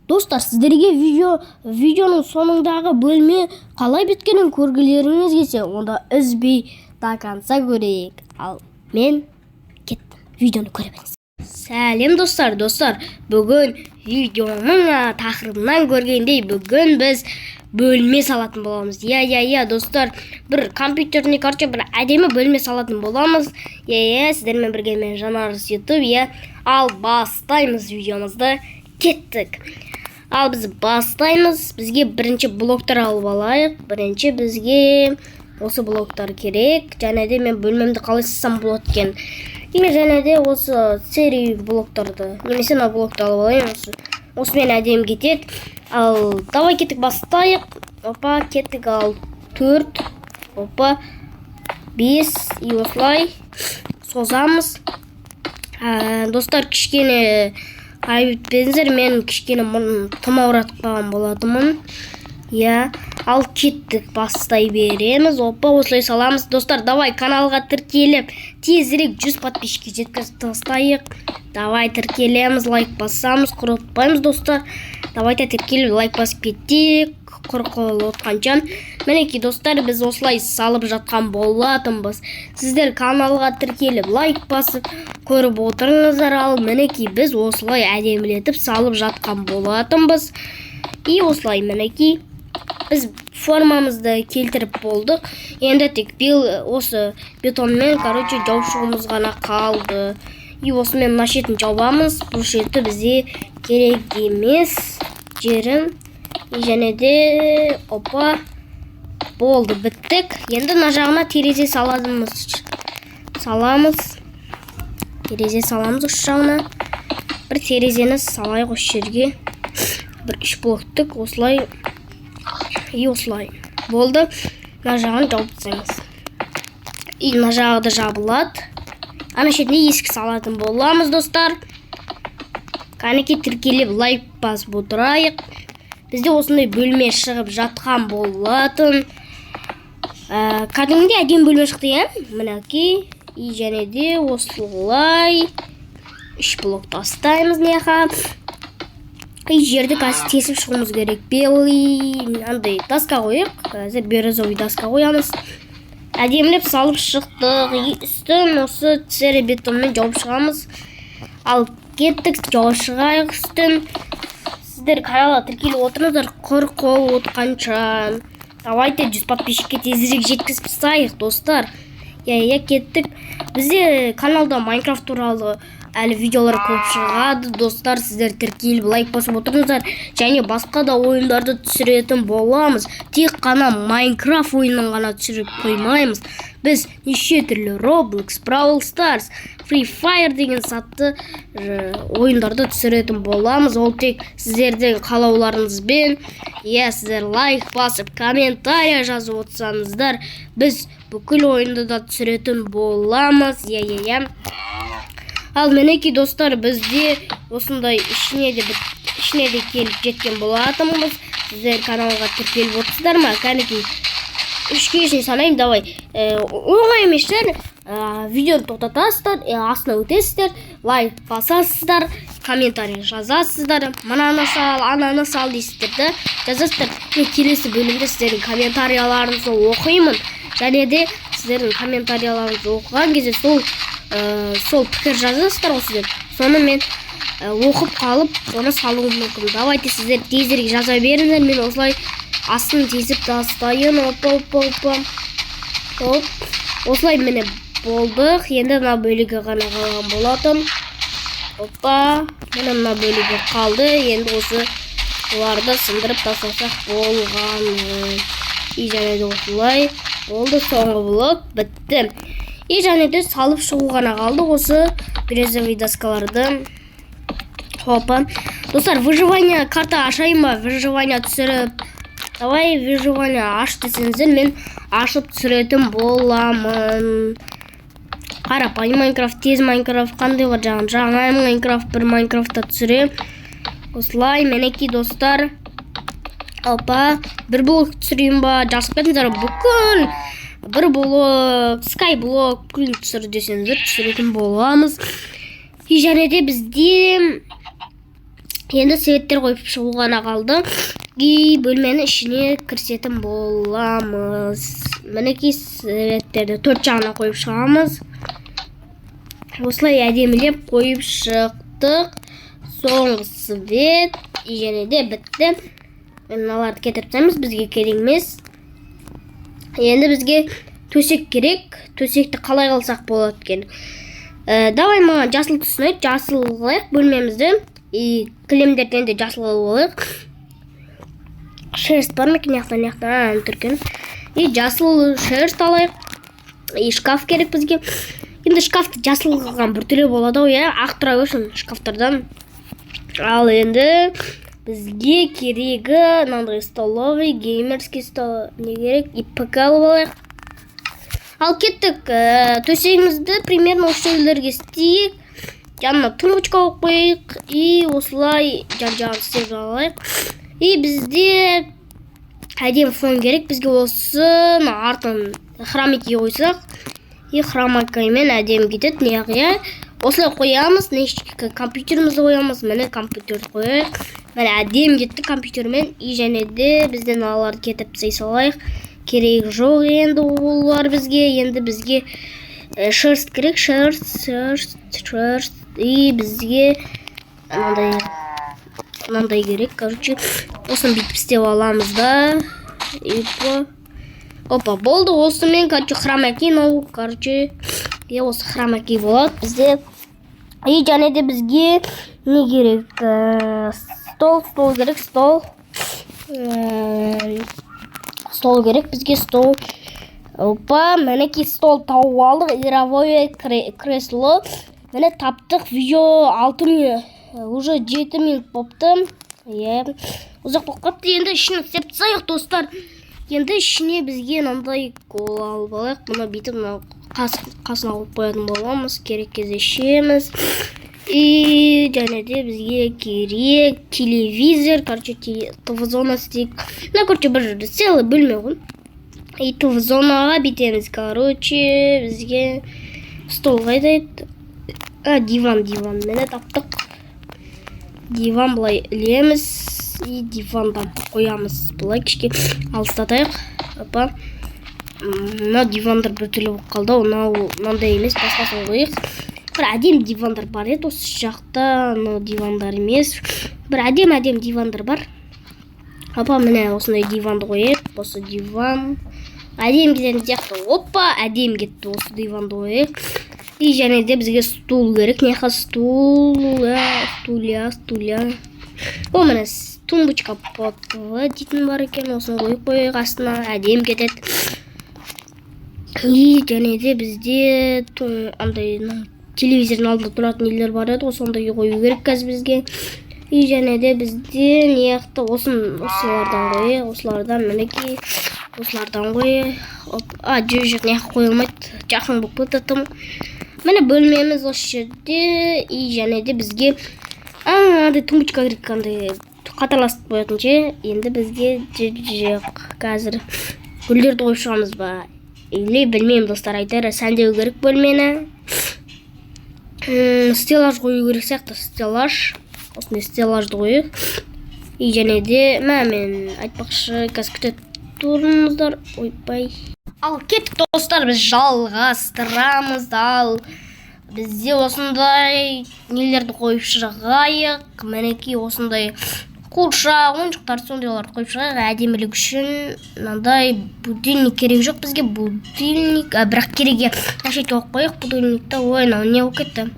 Достар, сіздерге видеоның соңындағы бөлме қалай біткенін көргілеріңіз келсе, онда үзбей до конца көрейік. Ал мен кеттім, видеоны көре беріңіз. Сәлем достар, бүгін видеоның тақырыбынан көргендей, бүгін біз бөлме салатын боламыз. Я, достар, бір компьютеріне бір әдемі бөлме салатын боламыз. Сіздермен бірге мен Жанарыс YouTube. Ал бастаймыз видеомызды, кеттік. Ал біз бастаймыз. Бізге бірінші блоктар алып алайық. Бірінші бізге осы блоктар керек. Және де мен бөлмемді қалай салсам болады екен. Және де осы серия блоктарды, немесе мына блокты алып алайын. Осымен әдемі кетеді. Ал давай кеттік, бастайық. Опа, кеттік. Ал 4, опа, 5 и осылай созамыз. Достар, кішкене айтпеңіздер, мен кішкене тым ауыратып қалған болатынмын. Ал кеттік, бастай береміз. Опа, осылай саламыз. Достар, давай каналға тіркеліп, тезірек 100 подписчикке жеткізіп тастайық. Давай тіркелеміз, лайк басамыз, құрылтпаймыз, достар. Давайте тіркеліп, лайк басып кеттік. Құрқылы отқанша. Мінеки, достар, біз осылай салып жатқан болатынбыз. Сіздер каналға тіркеліп, лайк басып көріп отырыңыздар. Ал мінеки, біз осылай әдемілетіп салып жатқан болатынбыз. И осылай, мінеки, біз формамызды келтіріп болдық. Енді тек осы бетонмен, жауып шығуымыз ғана қалды. И осымен мына шетін жабамыз. Бұл шеті бізде керек емес жерім. Және де опа, болды, біттік. Енді мына жағына терезе саламыз. Терезе саламыз үш жағына. Бір терезені салайық осы жерге. Бір 3 блоктық, осылай. И осылай. Болды. Мына жағын жауып тастаймыз. И мына жағы да жабылады. Ана шетіне есік салатын боламыз, достар. Қанеке тіркеліп, лайк басып отырайық. Бізде осындай бөлме шығып жатқан болатын. Кәдімгідей әдемі бөлме шықты, мінеки. И және де осылай 3 блок тастаймыз неға. И жерді қазір тесіп шығуымыз керек. Белый, андай доска қойық. Қазір бирюзовый доска қоямыз. Әдемілеп салып шықтық. Үстін осы серия бетонмен жауып шығамыз. Ал кеттік, жауып шығайық үстін. Сіздер каналға тіркеліп отырыңыздар, қол отқанша. Давайте 100 подписчикке тезірек жеткізіп тастайық, достар. Кеттік. Бізде каналда Майнкрафт туралы әлі видеолар көп шығады, достар. Сіздер тіркеліп, лайк басып отырыңыздар. Және басқа да ойындарды түсіретін боламыз. Тек қана Майнкрафт ойынын ғана түсіріп қоймаймыз. Біз неше түрлі Roblox, Brawl Stars, Free Fire деген сатты ойындарды түсіретін боламыз. Ол тек сіздердің қалауларыңызбен. Сіздер лайк басып, комментария жазып отырсаңыздар, біз бүкіл ойынды да түсіретін боламыз. Ал мінеки, достар, бізде осындай ішіне де келіп жеткен болатынбыз. Сіздер каналға тіркеліп отырсыздар ма? Кәнеки 3-ке үшін санайын, давай. Оңай еместер, видеоны тоқтатасыздар, астына өтесіздер, лайк басасыздар, комментарий жазасыздар. Мананы сал, ананы сал дейсіздерді жазасыздар. Мен келесі бөлімде сіздердің комментарияларыңызды оқимын. Және де сіздердің комментарияларыңызды оқыған кезде сол пікір жазасыздар осыдер. Соны мен оқып қалып, оны салуым мүмкін. Давайте сіздер тезірек жаза беріңіздер. Мен осылай астын тезіп тастайын. Опа. Осылай міне болдық. Енді мына бөлігі ғана қалған болатын. Опа, міне мына бөлігі қалды. Енді осы оларды сындырып тастасақ болған. И және де осылай болды. Соңғы блок бітті. И және де салып шығу ғана қалды осы бирюзовый доскаларды. Опа. Достар, выживание карта ашайын ба? Выживание түсіріп. Давай выживание аш десеңіздер, мен ашып түсіретін боламын. Қарапайым Майнкрафт, тез Майнкрафт, қандай бар жағын? Жаңа Майнкрафт, бір Майнкрафтта түсірем. Осылай, менеки, достар. Опа, бір блок түсірейін ба? Жасып кетіңіздер, бүкіл бір блок, скайблок, бүкіл түсір десеңіздер, түсіретін боламыз. И және де бізде Енді светтер қойып шығу ғана қалды. И бөлменің ішіне кірісетін боламыз. Мінекей светтерді 4 жағына қойып шығамыз. Осылай әдемілеп қойып шықтық. Соңғы свет және де бітті. Мыналарды кетіріп тастаймыз, бізге керек емес. Енді бізге төсек керек. Төсекті қалай қылсақ болады екен? Давай маған жасыл түсінеді. Жасыл қылайық бөлмемізді. И кілемдерден де жасыл қылайық. Шерсть бар ма екен? Яқтан түркен. И жасыл шерсть алайық. И шкаф керек бізге. Енді шкафты жасыл қылған бір түрі болады ғой, ақ тұра көрсін шкафтардан. Ал енді бізге керегі мынандай столовый, геймерский стол не керек? И ПК алып алайық. Ал кеттік. Төсегімізді примерно осы жерлерге істейік. Жанына тумбочка қойып қойық. И осылай жан-жағын істеп алайық. И бізде әдем фон керек. Бізге осы артын хромакей қойсақ. И хромакеймен әдем кетеді. Неғия осылай қоямыз. Компьютерімізді қоямыз. Міне компьютерді қойайық. Міне әдем кетті компьютермен. И және де бізден аларды кетіп тастай салайық. Керек жоқ енді олар бізге. Енді бізге шерсть керек. Шерсть. И бізге мынандай керек. Короче, осыны бүйтіп істеп аламыз да. Опа, болды. Осымен, короче, хромакей. Короче, осы хромакей болады бізде. И және де бізге не керек? Стол керек, стол керек бізге, стол. Опа, мінекей стол тауып алдық. Игровое кресло. Міне таптық. Видео 6 минут, уже 7 минут бопты. Ұзақ болып қапты. Енді ішіне істеп тастайық, достар. Енді ішіне бізге мынандай кола алып алайық. Мұны бүйтіп қасына алып қоятын боламыз. Керек кезде ішеміз. И және де бізге керек телевизор, короче, ТВ-зона істейік. Короче, бір целый бөлме ғой. И ТВ-зонаға бітеміз. Короче, бізге стол қайда еді? Диван. Мені таптық. Диван бұлай ілеміз. И дивандан қоямыз. Бұлай кішке алыстатайық. Опа. Мына дивандар бір түрлі болып қалды. Мынандай емес, басқасын қойық. Бір әдем дивандар бар еді. Осы жақта дивандар емес. Бір әдем дивандар бар. Опа, міне осындай диванды қойық. Осы диван әдем кететін сияқты. Опа, әдем кетті. Осы диванды қойық. И және де бізге стул керек. Неқа стулья. О, міне тумбочка потовы дейтін бар екен. Осын қойып астына әдем кетеді. И және де бізде телевизордың алдында тұратын нелер бар еді. Осындай қою керек қазір бізге. И және де бізде неяқты осылардан қойы. Осылардан мінекей. Осылардан қойы. Жоқ неяқ қойылмайды. Жақын болып кететім. Міне бөлмеміз осы жерде. И және де бізге тумбочка керек қандай қатарластып қоятын ше. Енді бізге жоқ. Қазір гүлдерді қойып шығамыз ба? Или білмеймін, достар, айтар. Сәндеу керек бөлмені. Стеллаж қою керек сияқты. Стеллаж. Осындай стеллажды қойып. И және де мен айтпақшы қазір күтіп тұрыңыздар. Ойбай. Ал кеттік, достар, біз жалғастырамыз. Ал бізде осындай нелерді қойып шығайық. Мінекей осындай қуыршақ, ойыншықтар сондайларды қойып шығайық. Әдемілік үшін мынандай будильник керек жоқ бізге. Будильник, бірақ кереге әшет қойып қойық. Будильникті не болып кетті.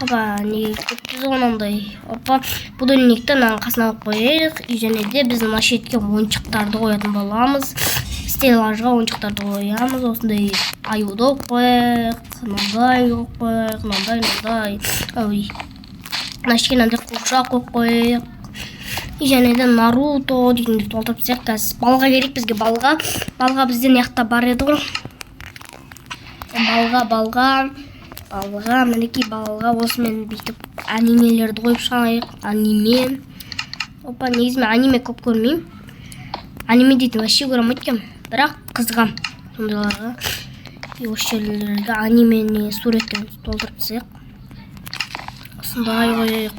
Опа, не кетті онандай. Опа, будильникті қасына алып қойық. И және де біз мына шетке ойыншықтарды қоятын боламыз. Стеллажға ойыншықтарды қоямыз. Осындай аюды қойық. Мынандай қойық. Мынандай. Мына шекенінде қуыршақ қойық. И және де Наруто дейтінді толтырып тастайық. Қазір балға керек бізге, балға. Балға бізден яқта бар еді ғой. Балға, мінекей балға. Осымен бүйтіп анимелерді қойып шығайық. Аниме. Опа, негізі мен аниме көп көрмеймін. Аниме дейтін вообще көрем өткен. Бірақ қызғам сондайларға. И осы жерлерге анимені суреттен толтырып тастайық. Осындай қойық.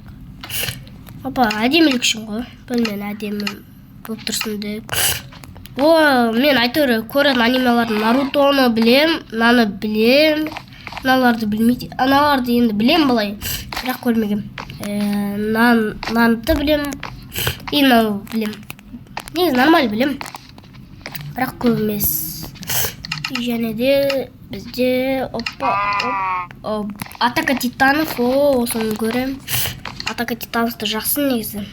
Опа, әдемілік үшін ғой. Бөлмен әдемі болып тұрсын деп. О, мен айтыр көретін анималардың Нарутоны білем, Наны білем. Аналарды білмейді. Аналарды енді білем былай. Бірақ көрмегем. Нанды білем. И Наны білем. Негізі нормаль білем. Бірақ көп емес. Және де бізде Атака Титанов, осыны көрем. Атака Титановты жақсы негізі.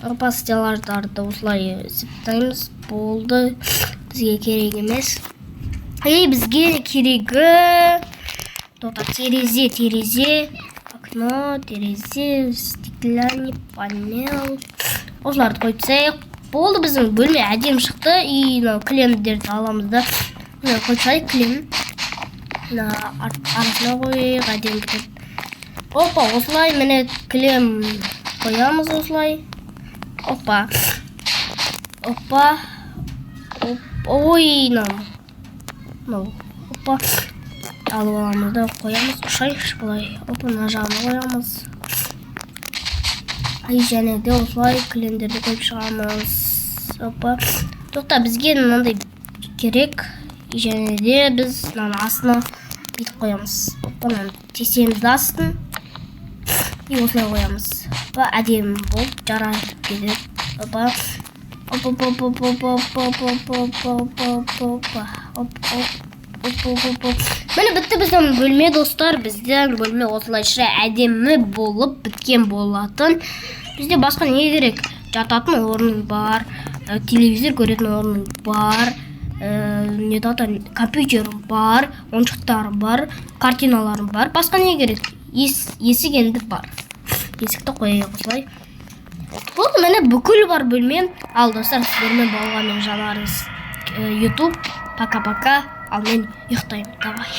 Опа, стеллаждарды осылай септаймыз. Болды. Бізге керек емес. Бізге керегі терезе, окно, терезе, стеклянный панел. Осыларды қойып тастайық. Болды, біздің бөлме әдем шықты. И кілемдерді аламыз да. Қойып тастайық кілем. Арасына қойып әдемді. Опа, осылай міне кілем қоямыз осылай. Опа. Ой, опа. Алып аламыз да қоямыз. Ұшайықшы былай. Опа, мына жағына қоямыз. Және де осылай кілемдерді қойып шығамыз. Опа. Тоқта, бізге мынандай керек. Және де біз мынаны астына бүйтіп қоямыз. Опа, мынаны тесеміз астын. И осылай қоямыз. Опа, әдемі болып жарайтып кетеді. Опа. Міне бітті біздің бөлме, достар. Біздің бөлме осылайша әдемі болып біткен болатын. Бізде басқа не керек? Жататын орның бар, телевизор көретін орның бар, компьютерім бар, ойыншықтарым бар, картиналарым бар. Басқа не керек? Есік енді бар. Есікті қояйық осылай. Болды, міне бүкіл бар бөлмем. Ал достар, сіздермен болғанмен жанарыңыз YouTube. Пока-пока. Ал мен ұйықтаймын. Давай.